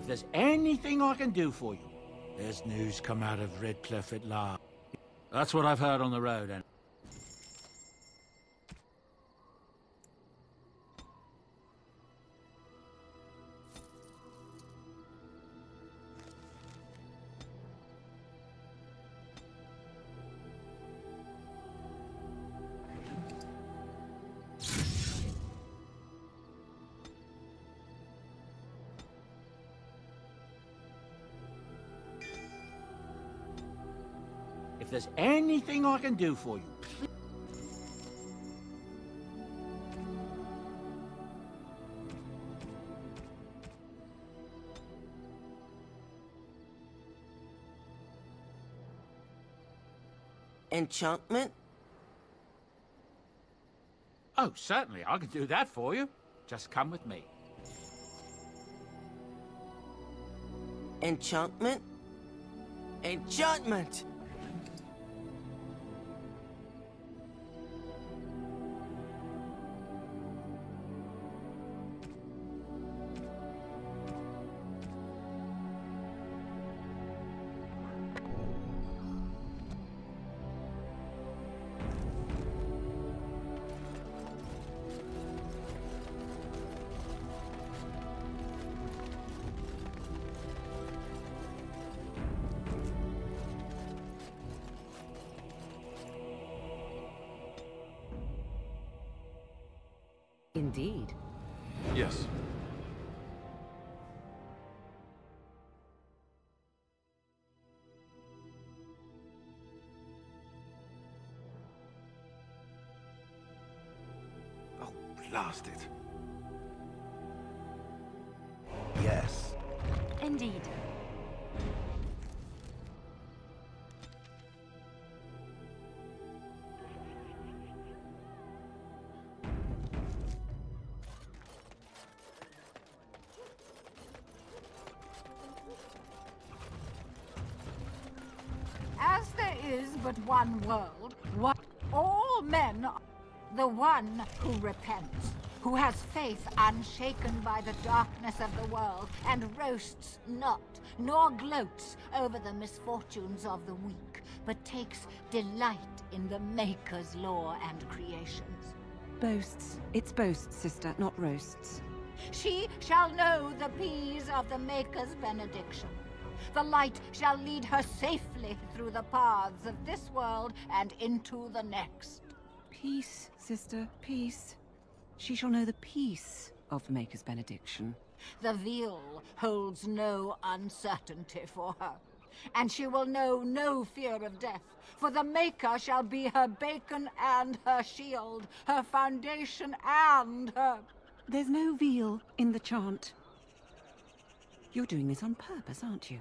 If there's anything I can do for you, there's news come out of Redcliffe at last. That's what I've heard on the road, and if there's anything I can do for you, please. Enchantment? Oh, certainly, I can do that for you. Just come with me. Enchantment? Enchantment! Indeed. Yes. Oh, blast it. Yes. Indeed. As there is but one world, all men, the one who repents, who has faith unshaken by the darkness of the world, and roasts not, nor gloats over the misfortunes of the weak, but takes delight in the Maker's law and creations. Boasts. It's boasts, sister, not roasts. She shall know the peace of the Maker's benediction. The light shall lead her safely through the paths of this world and into the next. Peace, sister, peace. She shall know the peace of the Maker's benediction. The veil holds no uncertainty for her, and she will know no fear of death, for the Maker shall be her beacon and her shield, her foundation and her... There's no veal in the chant. You're doing this on purpose, aren't you?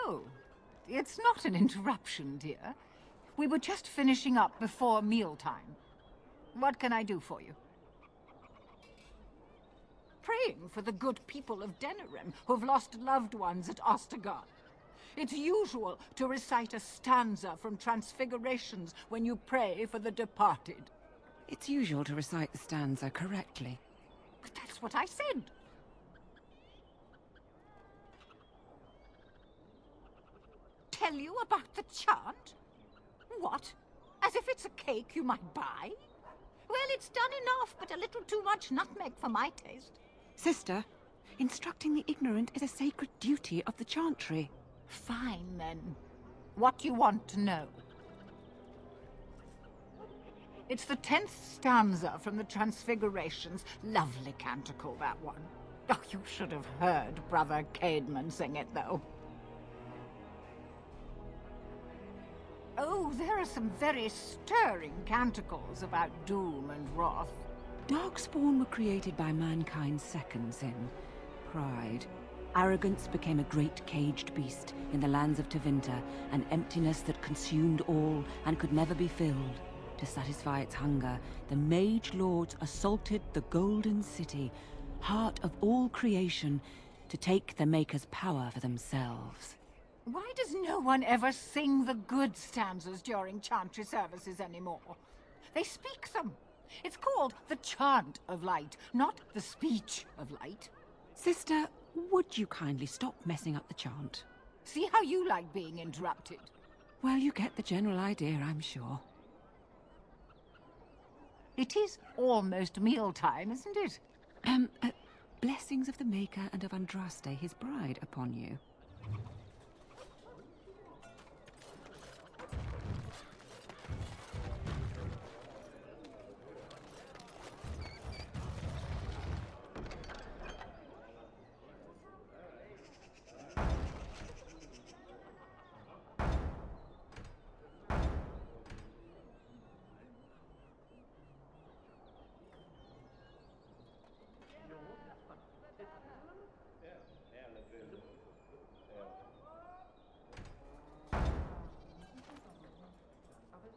Oh, it's not an interruption, dear. We were just finishing up before mealtime. What can I do for you? Praying for the good people of Denerim who've lost loved ones at Ostergard. It's usual to recite a stanza from Transfigurations when you pray for the departed. It's usual to recite the stanza correctly. But that's what I said. Tell you about the chant? What? As if it's a cake you might buy? Well, it's done enough, but a little too much nutmeg for my taste. Sister, instructing the ignorant is a sacred duty of the chantry. Fine, then. What do you want to know? It's the 10th stanza from the Transfigurations. Lovely canticle, that one. Oh, you should have heard Brother Caedmon sing it, though. Oh, there are some very stirring canticles about doom and wrath. Darkspawn were created by mankind's second sin, pride. Arrogance became a great caged beast in the lands of Tevinter, an emptiness that consumed all and could never be filled. To satisfy its hunger, the Mage Lords assaulted the Golden City, heart of all creation, to take the Maker's power for themselves. Why does no one ever sing the good stanzas during chantry services anymore? They speak them, It's called the Chant of Light, not the Speech of Light. Sister, would you kindly stop messing up the chant? See how you like being interrupted. Well, you get the general idea, I'm sure. It is almost mealtime, isn't it? Blessings of the Maker and of Andraste, his bride, upon you.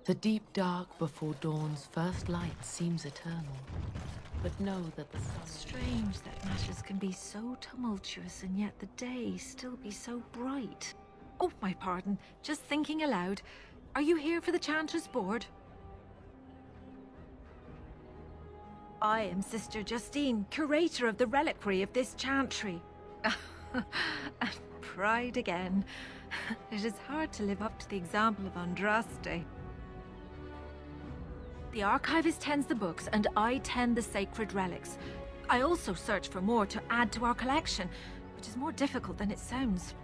The deep dark before dawn's first light seems eternal. But know that the sun... Strange that matters can be so tumultuous and yet the day still be so bright. Oh, my pardon. Just thinking aloud. Are you here for the Chanter's Board? I am Sister Justine, curator of the reliquary of this chantry. And pride again. It is hard to live up to the example of Andraste. The archivist tends the books, and I tend the sacred relics. I also search for more to add to our collection, which is more difficult than it sounds.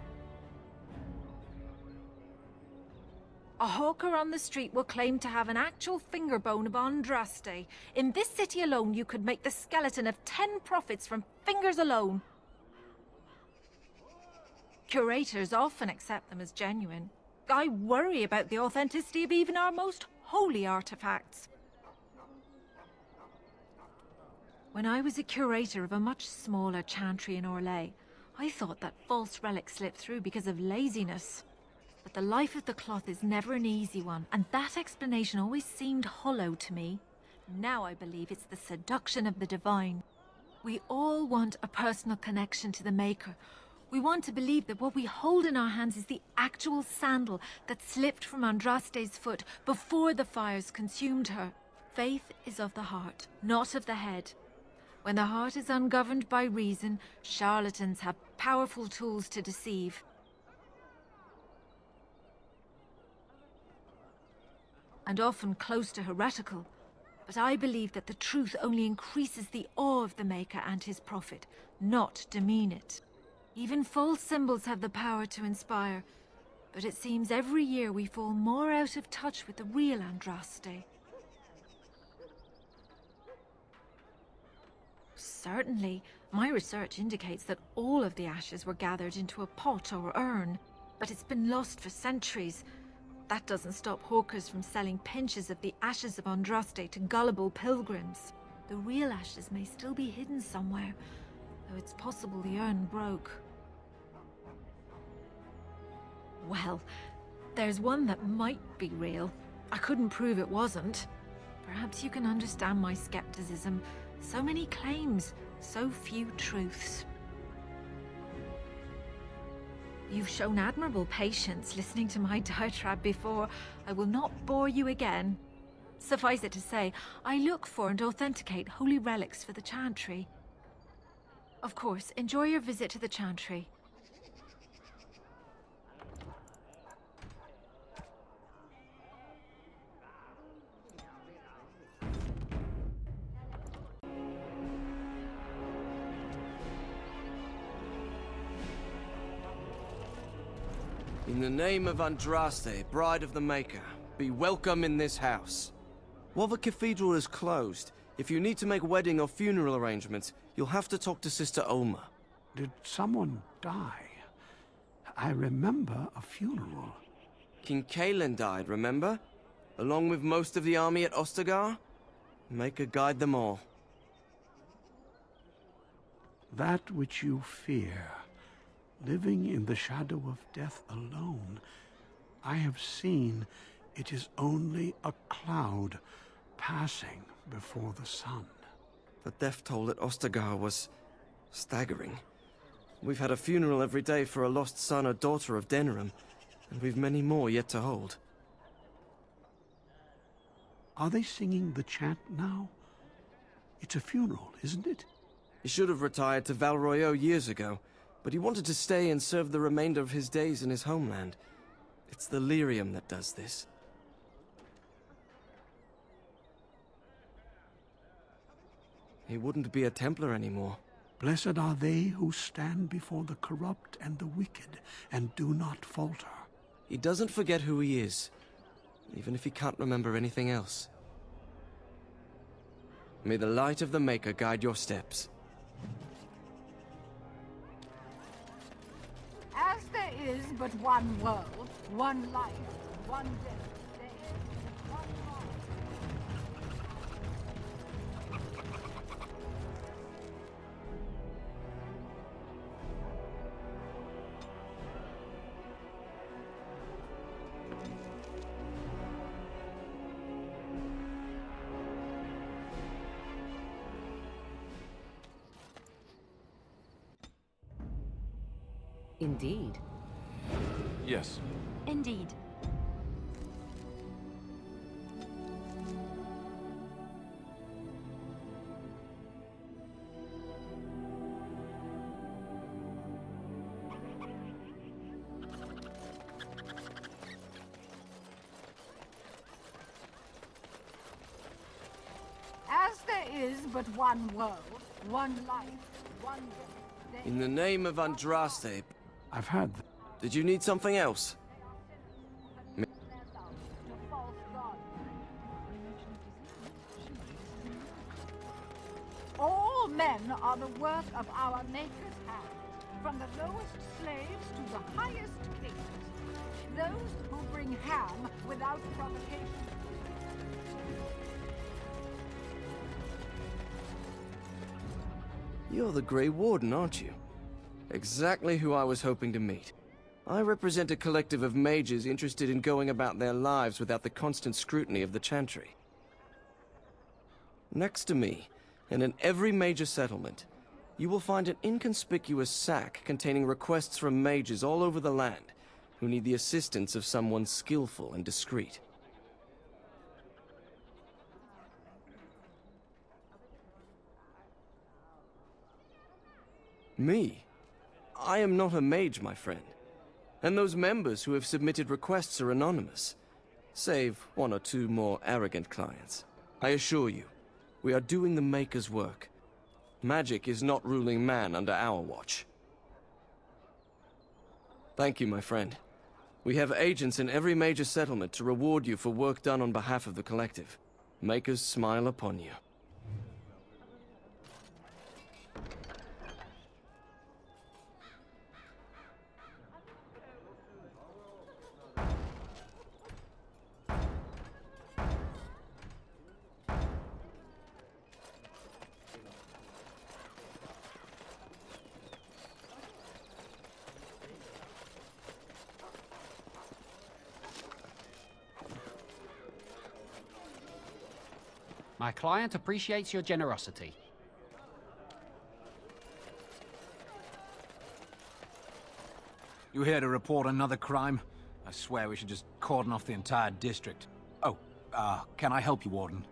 A hawker on the street will claim to have an actual finger bone of Andraste. In this city alone, you could make the skeleton of 10 prophets from fingers alone. Curators often accept them as genuine. I worry about the authenticity of even our most holy artifacts. When I was a curator of a much smaller chantry in Orlais, I thought that false relics slipped through because of laziness. But the life of the cloth is never an easy one, and that explanation always seemed hollow to me. Now I believe it's the seduction of the divine. We all want a personal connection to the Maker. We want to believe that what we hold in our hands is the actual sandal that slipped from Andraste's foot before the fires consumed her. Faith is of the heart, not of the head. When the heart is ungoverned by reason, charlatans have powerful tools to deceive. And often close to heretical. But I believe that the truth only increases the awe of the Maker and his prophet, not demean it. Even false symbols have the power to inspire, but it seems every year we fall more out of touch with the real Andraste. Certainly, my research indicates that all of the ashes were gathered into a pot or urn, but it's been lost for centuries. That doesn't stop hawkers from selling pinches of the ashes of Andraste to gullible pilgrims. The real ashes may still be hidden somewhere, though it's possible the urn broke. Well, there's one that might be real. I couldn't prove it wasn't. Perhaps you can understand my skepticism. So many claims, so few truths. You've shown admirable patience listening to my diatribe before. I will not bore you again. Suffice it to say, I look for and authenticate holy relics for the chantry. Of course, enjoy your visit to the chantry. In the name of Andraste, bride of the Maker, be welcome in this house. While the cathedral is closed, if you need to make wedding or funeral arrangements, you'll have to talk to Sister Olma. Did someone die? I remember a funeral. King Kalen died, remember? Along with most of the army at Ostagar? Maker guide them all. That which you fear, living in the shadow of death alone, I have seen it is only a cloud passing before the sun. The death toll at Ostagar was staggering. We've had a funeral every day for a lost son or daughter of Denerim, and we've many more yet to hold. Are they singing the chant now? It's a funeral, isn't it? He should have retired to Val Royeaux years ago, but he wanted to stay and serve the remainder of his days in his homeland. It's the lyrium that does this. He wouldn't be a Templar anymore. Blessed are they who stand before the corrupt and the wicked and do not falter. He doesn't forget who he is, even if he can't remember anything else. May the light of the Maker guide your steps. As there is but one world, one life, one death, there is one God. Indeed. Yes. Indeed. As there is but one world, one life, one death, there In the name of Andraste, I've had did you need something else? is their love to false gods. All men are the work of our Maker's hand, from the lowest slaves to the highest kings. Those who bring ham without provocation. You're the Grey Warden, aren't you? Exactly who I was hoping to meet. I represent a collective of mages interested in going about their lives without the constant scrutiny of the Chantry. Next to me, and in every major settlement, you will find an inconspicuous sack containing requests from mages all over the land who need the assistance of someone skillful and discreet. Me? I am not a mage, my friend. And those members who have submitted requests are anonymous, save one or two more arrogant clients. I assure you, we are doing the Maker's work. Magic is not ruling man under our watch. Thank you, my friend. We have agents in every major settlement to reward you for work done on behalf of the collective. Makers smile upon you. My client appreciates your generosity. You here to report another crime? I swear we should just cordon off the entire district. Oh, can I help you, Warden?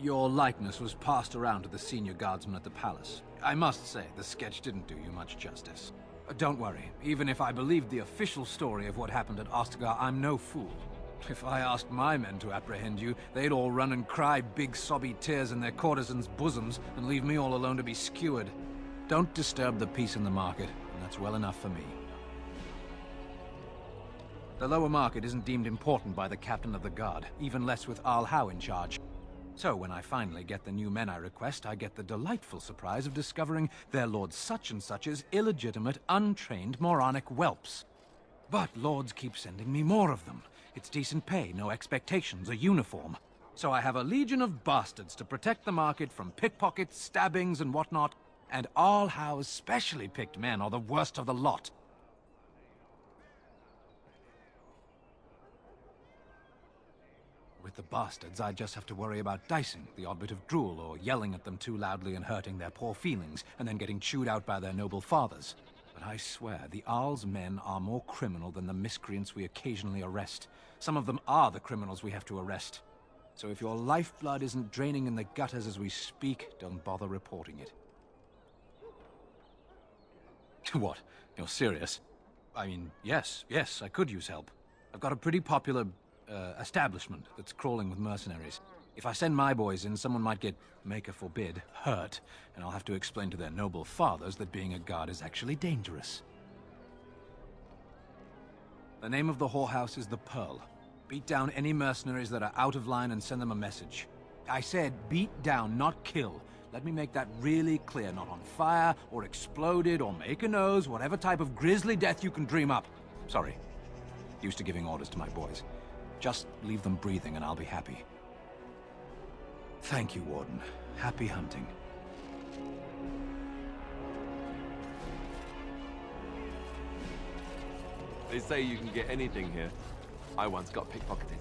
Your likeness was passed around to the senior guardsman at the palace. I must say, the sketch didn't do you much justice. Don't worry, even if I believed the official story of what happened at Ostagar, I'm no fool. If I asked my men to apprehend you, they'd all run and cry big sobby tears in their courtesans' bosoms and leave me all alone to be skewered. Don't disturb the peace in the market, and that's well enough for me. The lower market isn't deemed important by the captain of the guard, even less with Arl Howe in charge. So when I finally get the new men I request, I get the delightful surprise of discovering their Lord Such-and-Such's illegitimate, untrained, moronic whelps. But lords keep sending me more of them. It's decent pay, no expectations, a uniform. So I have a legion of bastards to protect the market from pickpockets, stabbings, and whatnot, and Arl Howe's specially picked men are the worst of the lot. With the bastards, I just have to worry about dicing, the odd bit of drool, or yelling at them too loudly and hurting their poor feelings, and then getting chewed out by their noble fathers. But I swear, the Arl's men are more criminal than the miscreants we occasionally arrest. Some of them are the criminals we have to arrest. So if your lifeblood isn't draining in the gutters as we speak, don't bother reporting it. What? You're serious? I mean, yes, I could use help. I've got a pretty popular, establishment that's crawling with mercenaries. If I send my boys in, someone might get, maker forbid, hurt, and I'll have to explain to their noble fathers that being a guard is actually dangerous. The name of the whorehouse is the Pearl. Beat down any mercenaries that are out of line and send them a message. I said beat down, not kill. Let me make that really clear. Not on fire, or exploded, or make a nose, whatever type of grisly death you can dream up. Sorry. Used to giving orders to my boys. Just leave them breathing and I'll be happy. Thank you, Warden. Happy hunting. They say you can get anything here. I once got pickpocketed.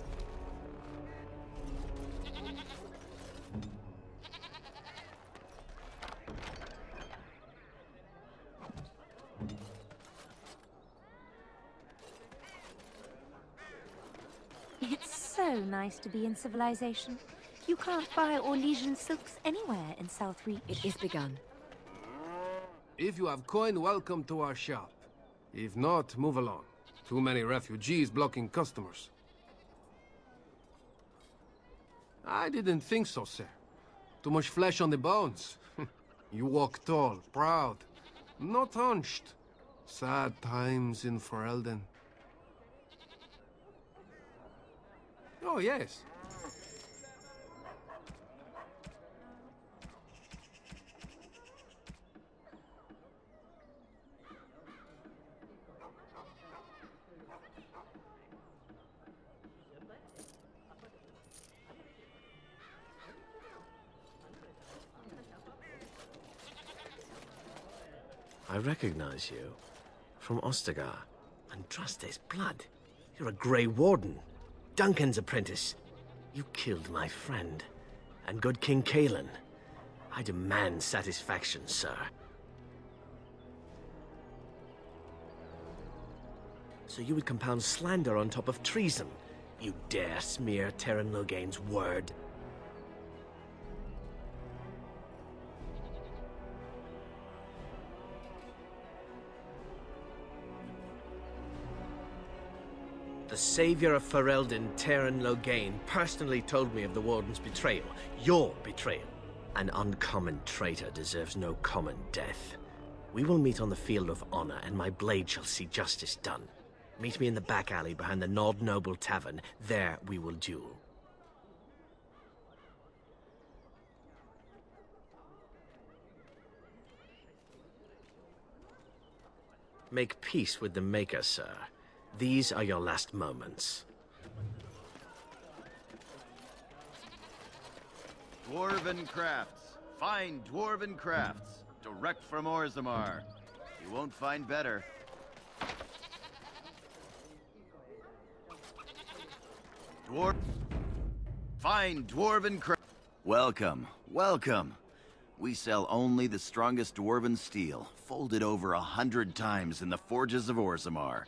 It's so nice to be in civilization. You can't buy Orlesian silks anywhere in Southreach. It is begun. If you have coin, welcome to our shop. If not, move along. Too many refugees blocking customers. I didn't think so, sir. Too much flesh on the bones. You walk tall, proud, not hunched. Sad times in Ferelden. Oh, yes. I recognize you. From Ostagar. Andraste's blood. You're a Grey Warden. Duncan's apprentice. You killed my friend. And good King Cailan. I demand satisfaction, sir. So you would compound slander on top of treason? You dare smear Terran Loghain's word? The savior of Ferelden, Terran Loghain, personally told me of the Warden's betrayal. Your betrayal. An uncommon traitor deserves no common death. We will meet on the field of honor, and my blade shall see justice done. Meet me in the back alley behind the Nod Noble Tavern. There we will duel. Make peace with the Maker, sir. These are your last moments. Dwarven crafts. Fine dwarven crafts. Direct from Orzammar. You won't find better. Fine dwarven crafts. Welcome, welcome. We sell only the strongest dwarven steel, folded over 100 times in the forges of Orzammar.